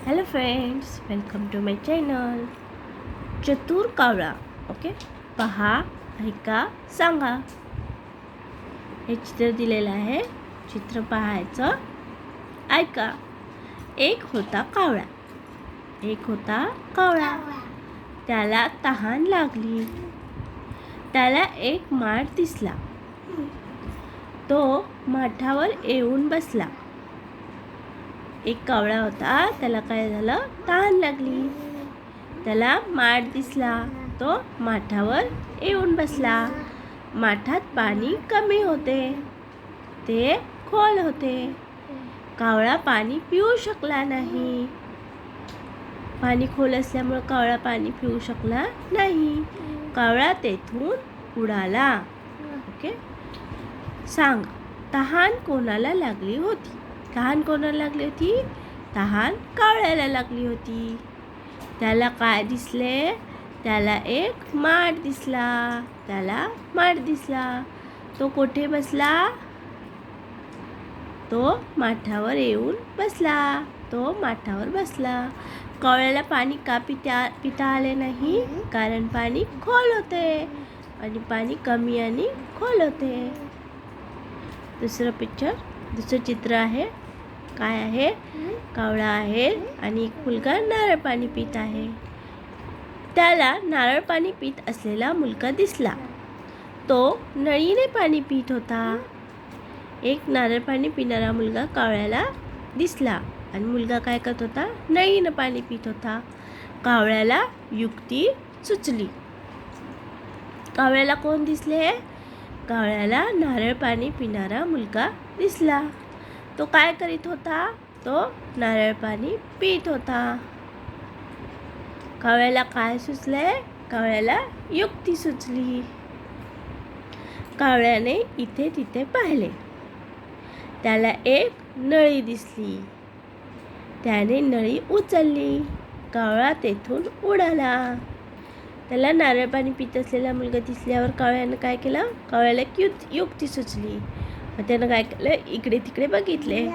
Hello friends, welcome to my channel Chatur Kavla. Okay, पहा, ऐका, सांगा. हे चित्र दिलेलं आहे. चित्र पाहायचं, ऐका. एक होता कावळा. एक होता कावळा. त्याला तहान लागली. त्याला एक माठ दिसला. तो माठावर येऊन बसला. एक कावळा होता, त्याला काय झालं, तहान लागली. त्याला माठ दिसला. तो माठावर येऊन बसला. माठात पाणी कमी होते, ते खोल होते. कावळा पाणी पिऊ शकला नाही. पाणी खोल असल्यामुळे कावळा पाणी पिऊ शकला नाही. कावळा तेथून उडाला. ओके, सांग, तहान कोणाला लागली होती? तहान कोणाला लागली होती? तहान कावळ्याला लागली होती. त्याला काय दिसले? त्याला एक माठ दिसला. त्याला माठ दिसला. तो कुठे बसला? तो माठावर येऊन बसला. तो माठावर बसला. कावळ्याला पाणी का पिता आले नाही? कारण पाणी खोल होते आणि पाणी कमी आणि खोल होते. दुसरं चित्र आहे. काय आहे? कावळा आहे आणि एक मुलगा नारळ पाणी पित आहे. त्याला नारळ पाणी पित असलेला मुलगा दिसला. तो नळीने पाणी पित होता. एक नारळ पाणी पिणारा मुलगा कावळ्याला दिसला आणि मुलगा काय करत होता? नळीने पाणी पित होता. कावळ्याला युक्ती सुचली. कावळ्याला कोण दिसले? कावळ्याला नारळ पाणी पिणारा मुलगा दिसला. तो काय करीत होता? तो नारळ पाणी पीत होता. कावळ्याला काय सुचले? कावळ्याला युक्ती सुचली. कावळ्याने इथे तिथे पाहिले. त्याला एक नळी दिसली. त्याने नळी उचलली. कावळा तेथून उडाला. त्याला नारळ पाणी पित असलेला मुलगा दिसल्यावर कावळ्यानं काय केलं? कावळ्याला युक्ती सुचली. मग त्यानं काय केलं? इकडे तिकडे बघितले.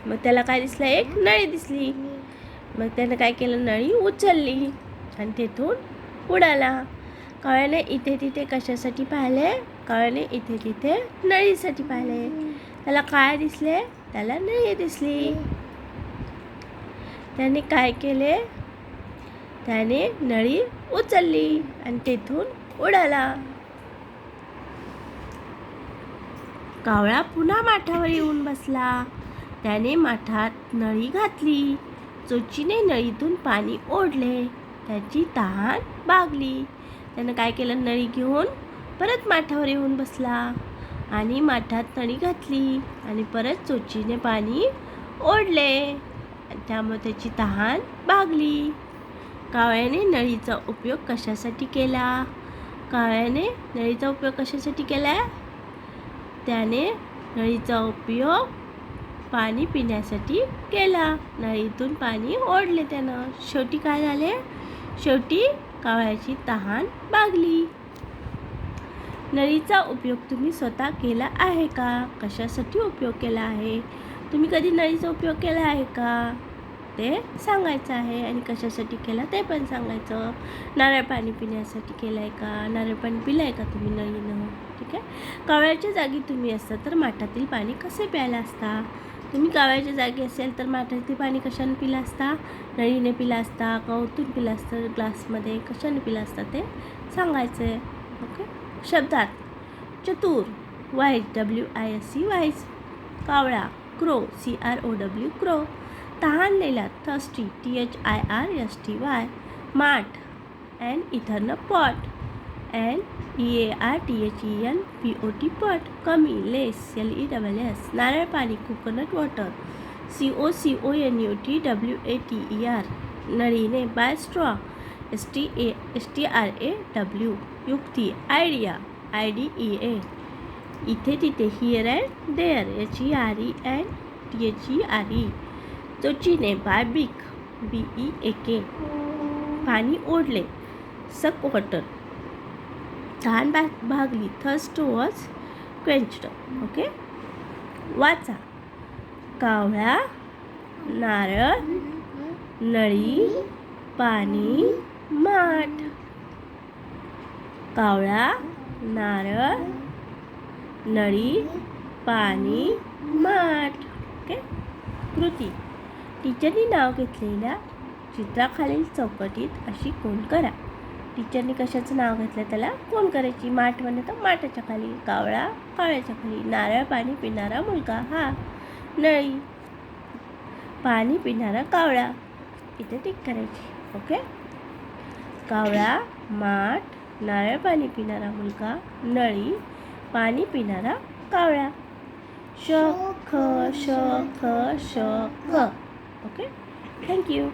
मग त्याला काय दिसलं? एक नळी दिसली. मग त्यानं काय केलं? नळी उचलली आणि तेथून उडाला. कावळ्याने इथे तिथे कशासाठी पाहिले? कावळ्याने इथे तिथे नळीसाठी पाहिले. त्याला काय दिसले? त्याला नळी दिसली. त्याने काय केले? त्याने नळी उचलली आणि तेथून उडाला. कावळा पुन्हा माठावर येऊन बसला. त्याने माठात नळी घातली. चोचीने नळीतून पाणी ओढले. त्याची तहान भागली. त्यानं काय केलं? नळी घेऊन परत माठावर येऊन बसला आणि माठात नळी घातली आणि परत चोचीने पाणी ओढले. त्यामुळे त्याची तहान भागली. कावळ्याने नळीचा उपयोग कशासाठी केला? कावळ्याने नळीचा उपयोग कशासाठी केला? त्याने नळीचा उपयोग पाणी पिण्यासाठी केला. नळीतून पाणी ओढले त्यानं. शेवटी काय झाले? शेवटी कावळ्याची तहान भागली. नळीचा उपयोग तुम्ही स्वतः केला आहे का? कशासाठी उपयोग केला आहे? तुम्ही कधी नळीचा उपयोग केला आहे का? ते सांगायचं आहे आणि कशासाठी केला ते पण सांगायचं. नारळ पाणी पिण्यासाठी केलं आहे का? नारळ पाणी पिलं आहे का तुम्ही नळीनं? ठीक आहे. कावळ्याच्या जागी तुम्ही असता तर माठातील पाणी कसे प्यायला असता? तुम्ही कावळ्याच्या जागी असेल तर माठातील पाणी कशाने पिलं असता? नळीने पिलं असता का ओतून पिलं असतं? ग्लासमध्ये कशाने पिलं असतं ते सांगायचं आहे. ओके. शब्दात चतुर, वाईस, WISE वाईस. कावळा, क्रो, CROW क्रो. तहानलेला, थर्स्टी, THIRSTY. माठ, एन इथरनं पॉट, NEARTHENPOT पॉट. कमी, लेस, LESS. नारळ पाणी, कोकोनट वॉटर, COCONUTWATER. नळीने, बाय स्ट्रॉ, STRAW. युक्ती, आयडिया, IDEA. इथे तिथे, हिअर अँड देअर, HERE. चोचीने, बाय बिक, BEAK. पाणी ओढले, सक वॉटर. तहान भागली, थर्स्ट वॉज क्वेंच्ड. ओके. वाचा, कावळा नारळ, नळी, पाणी, माठ. कावळा, नारळ, नळी, पाणी, माठ. ओके. कृती. टीचरनी नाव घेतलेल्या चित्राखालील चौकटीत अशी कोण करा. टीचरनी कशाचं नाव घेतलं त्याला कोण करायची. माठ म्हणलं तर माठाच्या खाली, कावळा कावळ्याच्या खाली, नारळ पाणी पिणारा मुलगा हा, नळी पाणी पिणारा कावळा, इथे टिक करायची. ओके. कावळा, माठ, नारळ पाणी पिणारा मुलगा, नळी पाणी पिणारा कावळा. श ख श ख श ख. ओके. थँक्यू.